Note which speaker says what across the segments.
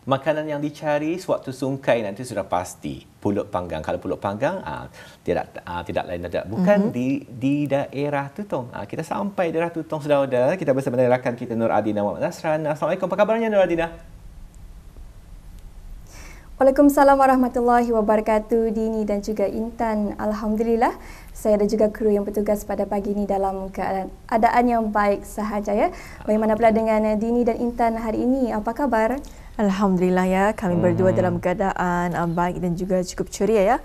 Speaker 1: Makanan yang dicari sewaktu sungkai nanti sudah pasti pulut panggang. Kalau pulut panggang tidak lain bukan di daerah Tutong. Kita sampai daerah Tutong sudah ada. Kita bersama dengan rakan kita Nur Adina Muhammad Nasran. Assalamualaikum. Apa kabarnya Nur Adina?
Speaker 2: Waalaikumsalam warahmatullahi wabarakatuh, Dini dan juga Intan. Alhamdulillah, saya dan juga kru yang bertugas pada pagi ini dalam keadaan yang baik sahaja ya. Bagaimana pula dengan Dini dan Intan hari ini? Apa kabar?
Speaker 3: Alhamdulillah ya, kami berdua dalam keadaan baik dan juga cukup ceria ya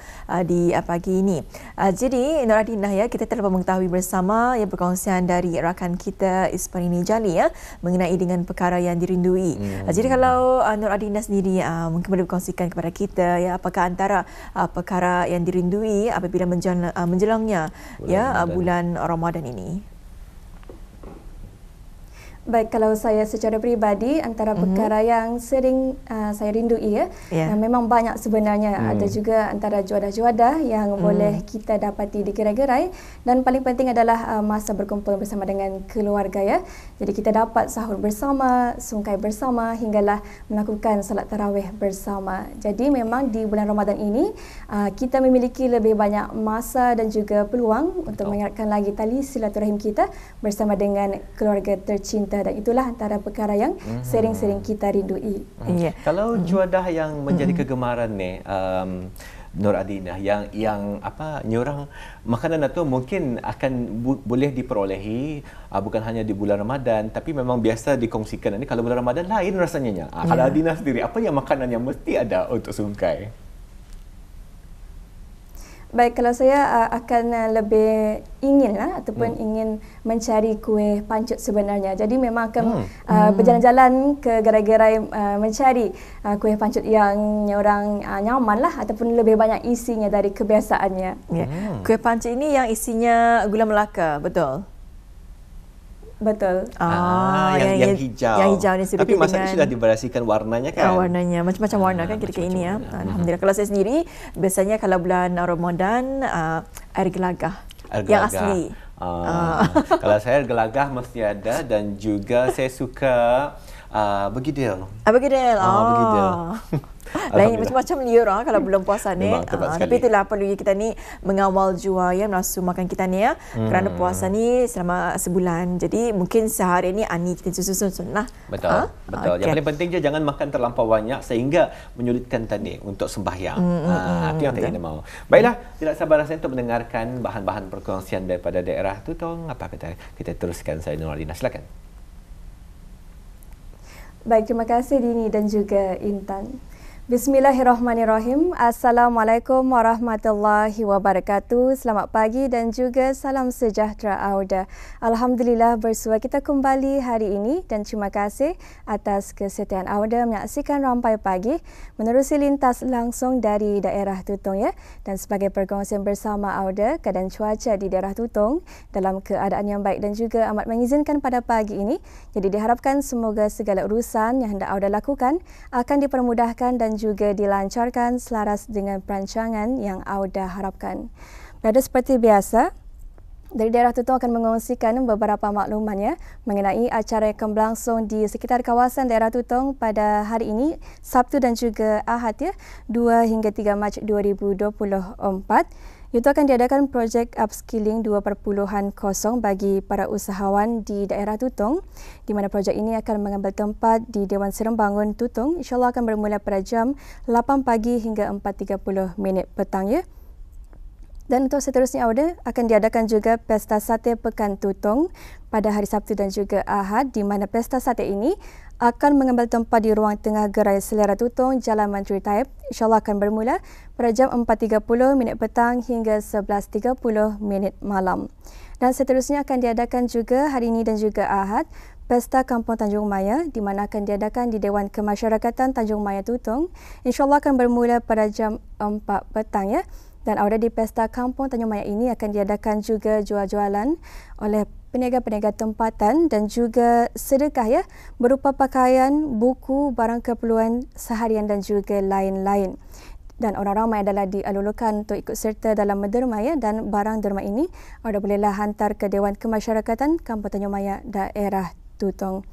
Speaker 3: di pagi ini. Jadi Nur Adinah ya, kita telah mengetahui bersama ya perkongsian dari rakan kita Ismarini Jali ya mengenai dengan perkara yang dirindui. Jadi kalau Nur Adinah sendiri mungkin boleh berkongsikan kepada kita ya apakah antara perkara yang dirindui apabila menjelangnya bulan Ramadan ini.
Speaker 2: Baik, kalau saya secara peribadi antara perkara yang sering saya rindui ya, yang memang banyak sebenarnya. Ada juga antara juadah-juadah yang boleh kita dapati di gerai-gerai, dan paling penting adalah masa berkumpul bersama dengan keluarga ya. Jadi kita dapat sahur bersama, sungkai bersama hinggalah melakukan salat tarawih bersama. Jadi memang di bulan Ramadan ini kita memiliki lebih banyak masa dan juga peluang untuk mengeratkan lagi tali silaturahim kita bersama dengan keluarga tercinta. Dan itulah antara perkara yang sering-sering kita rindui.
Speaker 1: Kalau juadah yang menjadi kegemaran ni, Nur Adinah, yang nyorang makanan itu mungkin akan boleh diperolehi bukan hanya di bulan Ramadan, tapi memang biasa dikongsikan. Ini kalau bulan Ramadan lain rasanya. Kalau Adinah sendiri, apa yang makanan yang mesti ada untuk sungkai?
Speaker 2: Baik, kalau saya akan lebih ingin ataupun ingin mencari kuih pancut sebenarnya. Jadi memang akan berjalan-jalan ke gerai-gerai mencari kuih pancut yang orang nyaman lah ataupun lebih banyak isinya dari kebiasaannya.
Speaker 3: Kuih pancut ini yang isinya gula Melaka, betul?
Speaker 2: Betul.
Speaker 1: Yang hijau.
Speaker 3: Yang hijau ni
Speaker 1: tapi masanya sudah diberasikan warnanya kan?
Speaker 3: Warnanya macam-macam warna kan kira-kira ini ya. Alhamdulillah. Kalau saya sendiri biasanya kalau bulan Ramadan air gelagah. Yang asli.
Speaker 1: Kalau saya air gelagah mesti ada, dan juga saya suka begidil.
Speaker 3: Begidil.
Speaker 1: Begidil.
Speaker 3: Lain macam-macam dia orang kalau belum puasa ni. Tapi itulah perlu kita ni mengawal jua ya nafsu makan kita ni ya. Kerana puasa ni selama sebulan. Jadi mungkin sehari ni ani kita susun lah.
Speaker 1: Betul. Yang paling penting je jangan makan terlampau banyak sehingga menyulitkan tadi untuk sembahyang. Itu yang kita mahu. Baiklah, tidak sabar rasanya untuk mendengarkan bahan-bahan perkongsian daripada daerah Tutong. Apa kata kita teruskan, saya Nur Adinah, silakan.
Speaker 2: Baik, terima kasih Dini dan juga Intan. Bismillahirrahmanirrahim. Assalamualaikum warahmatullahi wabarakatuh. Selamat pagi dan juga salam sejahtera Auda. Alhamdulillah bersua kita kembali hari ini dan terima kasih atas kesetiaan Auda menyaksikan Rampai Pagi menerusi lintas langsung dari daerah Tutong ya. Dan sebagai perkongsian bersama Auda, keadaan cuaca di daerah Tutong dalam keadaan yang baik dan juga amat mengizinkan pada pagi ini. Jadi diharapkan semoga segala urusan yang hendak Auda lakukan akan dipermudahkan dan juga dilancarkan selaras dengan perancangan yang Auda harapkan. Berada seperti biasa, dari daerah Tutong akan mengongsikan beberapa maklumannya mengenai acara yang akan berlangsung di sekitar kawasan daerah Tutong pada hari ini, Sabtu dan juga Ahad ya, 2 hingga 3 Mac 2024. Itu akan diadakan projek upskilling 2.0 bagi para usahawan di daerah Tutong, di mana projek ini akan mengambil tempat di Dewan Serembangun Tutong. InsyaAllah akan bermula pada jam 8 pagi hingga 4.30 petang ya. Dan untuk seterusnya Auda akan diadakan juga Pesta Sate Pekan Tutong pada hari Sabtu dan juga Ahad, di mana pesta sate ini akan mengambil tempat di ruang tengah gerai Selera Tutong, Jalan Menteri Taib. InsyaAllah akan bermula pada jam 4.30 petang hingga 11.30 malam. Dan seterusnya akan diadakan juga hari ini dan juga Ahad Pesta Kampung Tanjung Maya, di mana akan diadakan di Dewan Kemasyarakatan Tanjung Maya Tutong. InsyaAllah akan bermula pada jam 4 petang ya. Dan Auda di Pesta Kampung Tanjung Maya ini akan diadakan juga jual-jualan oleh peniaga-peniaga tempatan dan juga sedekah ya, berupa pakaian, buku, barang keperluan seharian dan juga lain-lain. Dan orang ramai adalah dialulukan untuk ikut serta dalam menderma ya, dan barang derma ini bolehlah hantar ke Dewan Kemasyarakatan Kampung Tanjung Maya daerah Tutong.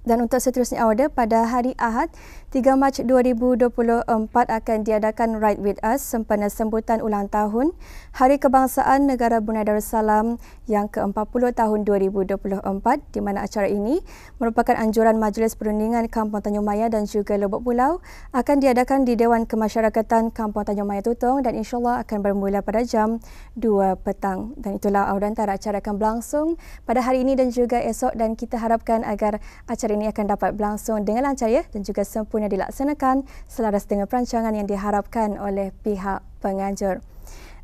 Speaker 2: Dan untuk seterusnya order, pada hari Ahad 3 Mac 2024 akan diadakan Ride With Us sempena sambutan ulang tahun Hari Kebangsaan Negara Brunei Darussalam yang ke-40 tahun 2024, di mana acara ini merupakan anjuran Majlis Perundingan Kampung Tanjung Maya dan juga Lombok Pulau akan diadakan di Dewan Kemasyarakatan Kampung Tanjung Maya Tutong dan insyaAllah akan bermula pada jam 2 petang. Dan itulah antara acara akan berlangsung pada hari ini dan juga esok, dan kita harapkan agar acara ini akan dapat berlangsung dengan lancar ya dan juga sempurna dilaksanakan selaras dengan perancangan yang diharapkan oleh pihak penganjur.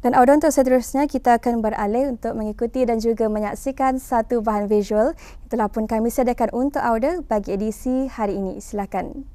Speaker 2: Dan untuk seterusnya kita akan beralih untuk mengikuti dan juga menyaksikan satu bahan visual yang telah pun kami sediakan untuk audio bagi edisi hari ini. Silakan.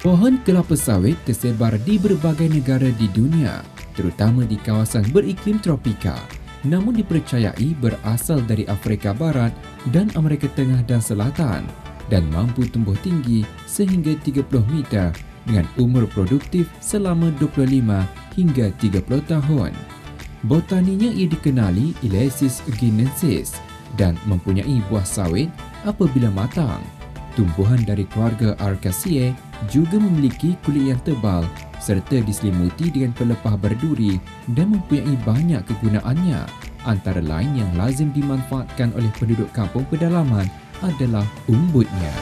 Speaker 4: Pohon kelapa sawit tersebar di berbagai negara di dunia, terutama di kawasan beriklim tropika. Namun dipercayai berasal dari Afrika Barat dan Amerika Tengah dan Selatan dan mampu tumbuh tinggi sehingga 30 meter dengan umur produktif selama 25 hingga 30 tahun. Botaninya ia dikenali Elaeis guineensis dan mempunyai buah sawit apabila matang. Tumbuhan dari keluarga Acaceae juga memiliki kulit yang tebal serta diselimuti dengan pelepah berduri dan mempunyai banyak kegunaannya. Antara lain yang lazim dimanfaatkan oleh penduduk kampung pedalaman adalah umbutnya.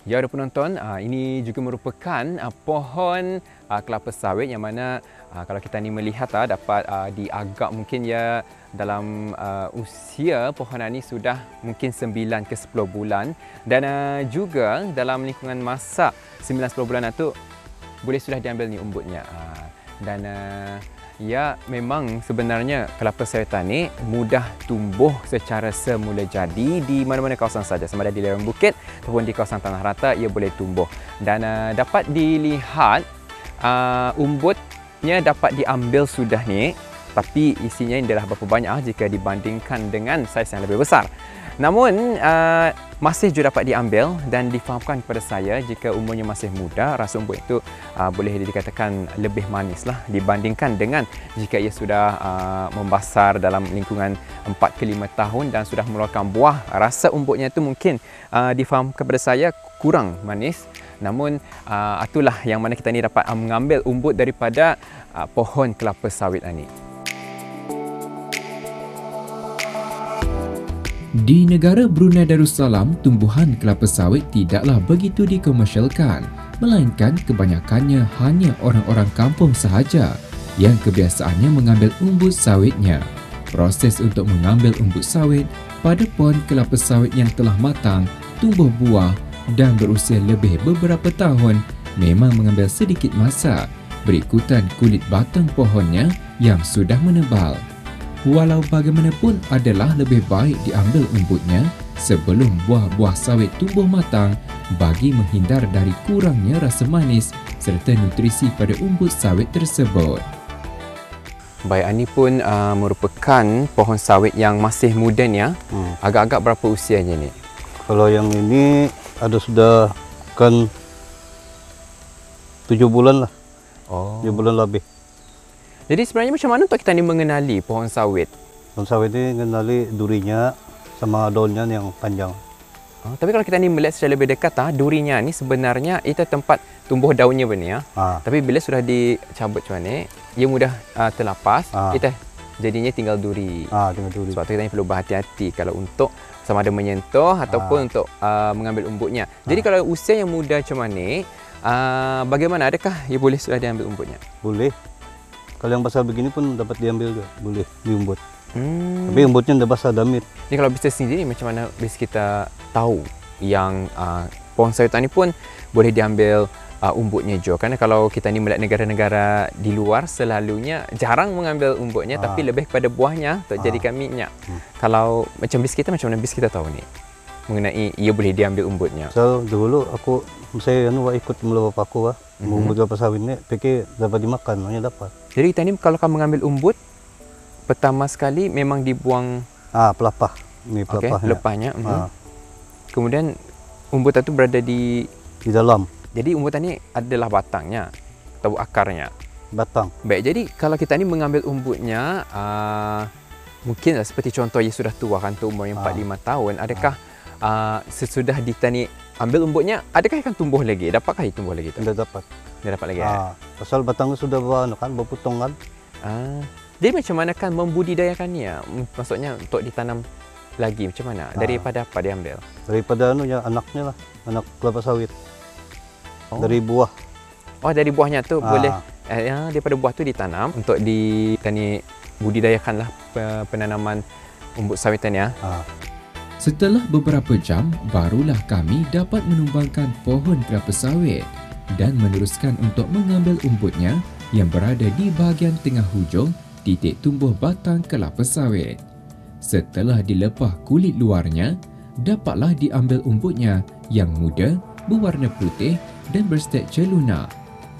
Speaker 5: Ya, ada penonton, ini juga merupakan pohon kelapa sawit yang mana kalau kita ni melihat dapat diagak mungkin ya dalam usia pohonan ini sudah mungkin 9 ke 10 bulan dan juga dalam lingkungan masa 9-10 bulan itu boleh sudah diambil ni umbutnya. Dan ya memang sebenarnya kelapa sawitan ni mudah tumbuh secara semula jadi di mana-mana kawasan saja, sama ada di lereng bukit ataupun di kawasan tanah rata ia boleh tumbuh. Dan dapat dilihat umbutnya dapat diambil sudah ni, tapi isinya adalah berapa banyak jika dibandingkan dengan saiz yang lebih besar. Namun masih juga dapat diambil dan difahamkan kepada saya jika umurnya masih muda, rasa umbut itu boleh dikatakan lebih manis lah dibandingkan dengan jika ia sudah membesar dalam lingkungan 4 ke 5 tahun dan sudah mengeluarkan buah. Rasa umbutnya itu mungkin difahamkan kepada saya kurang manis. Namun itulah yang mana kita ni dapat mengambil umbut daripada pohon kelapa sawit ini.
Speaker 4: Di negara Brunei Darussalam, tumbuhan kelapa sawit tidaklah begitu dikomersialkan, melainkan kebanyakannya hanya orang-orang kampung sahaja yang kebiasaannya mengambil umbut sawitnya. Proses untuk mengambil umbut sawit pada pohon kelapa sawit yang telah matang, tumbuh buah dan berusia lebih beberapa tahun memang mengambil sedikit masa berikutan kulit batang pohonnya yang sudah menebal. Walau bagaimanapun adalah lebih baik diambil umbutnya sebelum buah-buah sawit tumbuh matang bagi menghindar dari kurangnya rasa manis serta nutrisi pada umbut sawit tersebut.
Speaker 5: Baik, ini pun merupakan pohon sawit yang masih muda ni. Agak-agak berapa usianya ni?
Speaker 6: Kalau yang ini ada sudah kan 7 bulan lah. 7 bulan lebih.
Speaker 5: Jadi sebenarnya macam mana untuk kita ni mengenali pohon sawit?
Speaker 6: Pohon sawit ini mengenali durinya sama daunnya yang panjang.
Speaker 5: Tapi kalau kita ni melihat secara lebih dekat, durinya ni sebenarnya itu tempat tumbuh daunnya benih. Tapi bila sudah dicabut macam ni, ia mudah terlepas. Itu jadinya tinggal duri.
Speaker 6: Tinggal duri.
Speaker 5: Sebab tu kita ni perlu berhati-hati kalau untuk sama ada menyentuh ataupun untuk mengambil umbutnya. Jadi kalau usia yang muda macam ni, bagaimana? Adakah ia boleh sudah diambil umbutnya?
Speaker 6: Boleh. Kalau yang basah begini pun dapat diambil juga, boleh diumbut. Tapi umbutnya dah basah damit.
Speaker 5: Ini kalau bisnes sendiri macam mana bisa kita tahu yang pohon sawitan ini pun boleh diambil umbutnya juga? Karena kalau kita ni melihat negara-negara di luar selalunya jarang mengambil umbutnya tapi lebih kepada buahnya untuk jadikan minyak. Kalau macam bis kita, macam mana bis kita tahu ni mengenai ia boleh diambil umbutnya?
Speaker 6: So dulu saya ikut mula bapa aku mengumbut kelapa sawit ni, fikir dapat dimakan, maknanya dapat.
Speaker 5: Jadi kita ni kalau kamu mengambil umbut, pertama sekali memang dibuang
Speaker 6: Pelepah. Ini pelepahnya.
Speaker 5: pelepahnya. Kemudian umbutan itu berada di
Speaker 6: dalam.
Speaker 5: Jadi umbutan ini adalah batangnya atau akarnya.
Speaker 6: Batang.
Speaker 5: Baik, jadi kalau kita ni mengambil umbutnya, mungkin seperti contoh yang sudah tua kan, tu umur yang 4-5 tahun, adakah sesudah kita ni ambil umbutnya, adakah akan tumbuh lagi? Dapatkah ia tumbuh lagi?
Speaker 6: Tidak dapat.
Speaker 5: Dia dapat lagi.
Speaker 6: Pasal batangnya sudah berpotong kan.
Speaker 5: Jadi macam mana kan membudidayakannya? Maksudnya untuk ditanam lagi macam mana? Daripada apa dia ambil?
Speaker 6: Daripada anaknya lah, anak kelapa sawit. Dari buah.
Speaker 5: Oh, dari buahnya tu boleh. Daripada buah tu ditanam untuk budidayakanlah penanaman umbut sawitan ya.
Speaker 4: Setelah beberapa jam, barulah kami dapat menumbangkan pohon kelapa sawit dan meneruskan untuk mengambil umbutnya yang berada di bahagian tengah hujung titik tumbuh batang kelapa sawit. Setelah dilepah kulit luarnya, dapatlah diambil umbutnya yang muda, berwarna putih dan bertekstur lunak.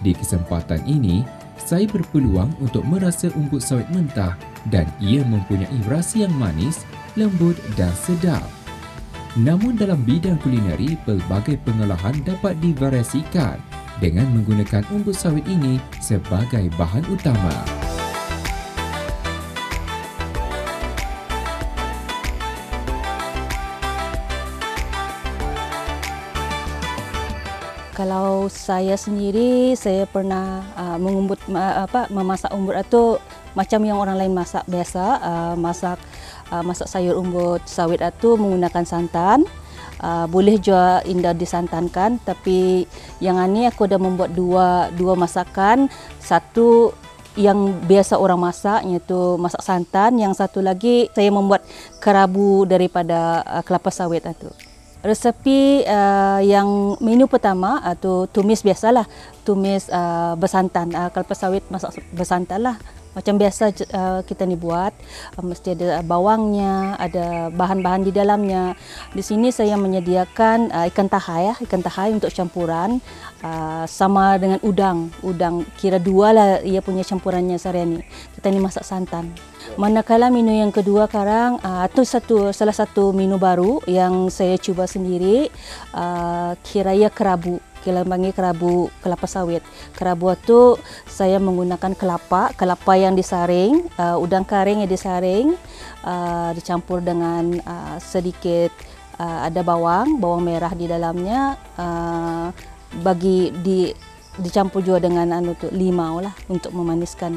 Speaker 4: Di kesempatan ini, saya berpeluang untuk merasa umbut sawit mentah dan ia mempunyai rasa yang manis, lembut dan sedap. Namun dalam bidang kulineri, pelbagai pengolahan dapat divariasikan dengan menggunakan umbut sawit ini sebagai bahan utama.
Speaker 7: Kalau saya sendiri, saya pernah memasak umbut itu macam yang orang lain masak biasa, masak sayur umbut sawit itu menggunakan santan. Boleh juga indah disantankan, tapi yang ini aku dah membuat dua masakan. Satu yang biasa orang masak, iaitu masak santan. Yang satu lagi saya membuat kerabu daripada kelapa sawit itu. Resepi yang menu pertama atau tumis biasalah, tumis bersantan, kelapa sawit masak bersantan lah. Macam biasa kita ni buat, mesti ada bawangnya, ada bahan-bahan di dalamnya. Di sini saya menyediakan ikan tahai untuk campuran, sama dengan udang kira 2 lah ia punya campurannya seharian ni. Kita ni masak santan. Manakala menu yang kedua sekarang, itu salah satu menu baru yang saya cuba sendiri, kira ia kerabu. Kita panggil kerabu kelapa sawit. Kerabu itu saya menggunakan kelapa yang disaring, udang kering yang disaring, dicampur dengan sedikit ada bawang merah di dalamnya, dicampur juga dengan limau lah untuk memaniskan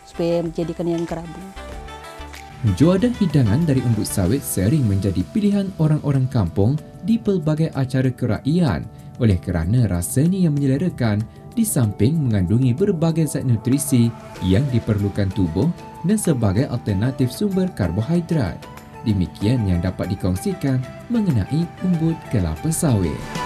Speaker 7: supaya menjadikan yang kerabu.
Speaker 4: Juadah hidangan dari umbut sawit sering menjadi pilihan orang-orang kampung di pelbagai acara kerakyatan oleh kerana rasanya yang menyelerakan di samping mengandungi berbagai zat nutrisi yang diperlukan tubuh dan sebagai alternatif sumber karbohidrat. Demikian yang dapat dikongsikan mengenai umbut kelapa sawit.